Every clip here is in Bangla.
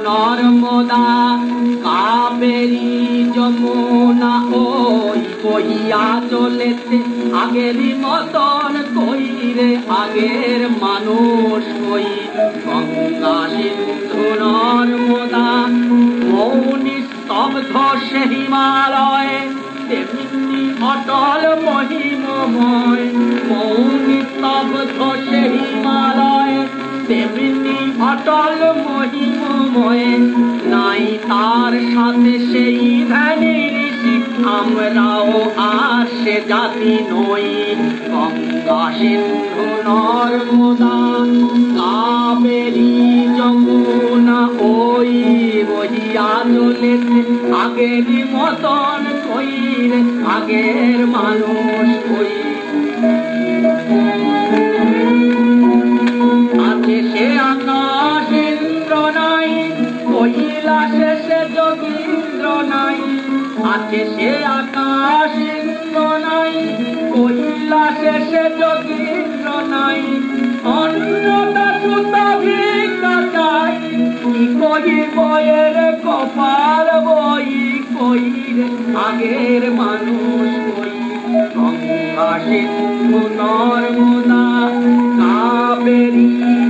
নর্মদা কাবেরী যমুনা ওই বহিয়া চলেছে আগেরই মতন কইরে আগের মানুষ কই গঙ্গা সিন্ধু নর্মদা মৌনি স্তব্ধ সে হিমালয়ে তেমনি অটল মহিমময় মৌনি স্তব্ধ সে হিমালয়ে তেমনি অটল মহিমময় নাই তার সাথে সেই ধ্যানী ঋষি আমরাও আর সে জাতি নই গঙ্গা সিন্ধু নর্মদা কাবেরী যমুনা ওই বহিয়া চলেছে আগেরই মতন কইরে আগের মানুষ কই আছে সে আকাশ ইন্দ্র নাই কৈলাসে সে যোগীন্দ্র নাই আছে সে আকাশ ইন্দ্র নাই কৈলাসে সে যোগীন্দ্র নাই অন্যটা সুতা ভিক্ষা চাই কি কই বয়ের কপাল বই কইরে আগের মানুষ কই গঙ্গা সিন্ধু নর্মদা কাবেরী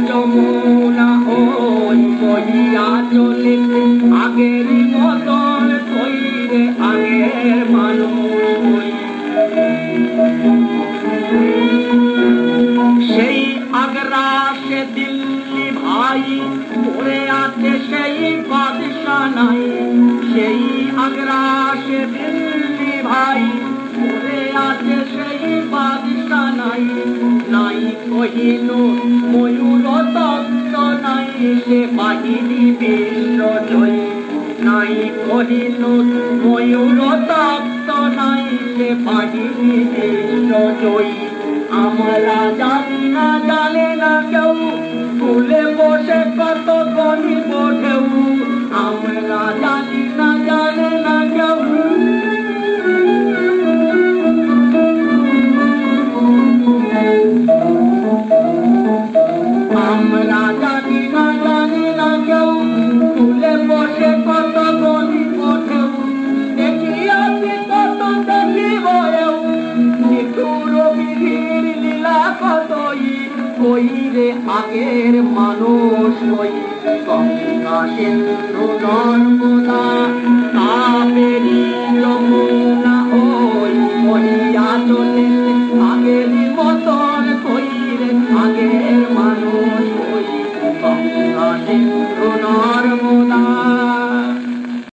যমুনা ওই বহিয়া চলেছে আগেরই মতন কইরে আগের মানুষ সেই আগ্রা সে দিল্লি ভাই পড়ে আছে সেই বাদশা নাই সেই আগ্রা সে দিল্লি ভাই পড়ে আছে সেই বাদশা নাই নাই কহিনু ময়ূর তত্ত্ব নাই সে বাহিনী বিশ্বজয়ী নাই কহিনু ময়ূর তত্ত্ব নাই সে বাহিনী বিশ্বজয়ী আমরা জানি না জানে না কেউ স্কুলে বসে কত গণিব ঢেউ আমরা জানি না জানে না কেউ আমরা জানি না জানি না কেউ স্কুলে বসে কত গণিব ঢেউ দেখিয়াছি কত দেখিব নিঠুর বিধির লীলা কতই কইরে আগের মানুষ কই গঙ্গা সিন্ধু নর্মদা কাবেরী যমুনা ওই বহিয়া চলেছে আগেরই মতন কইরে আগের মানুষ কই গঙ্গা সিন্ধু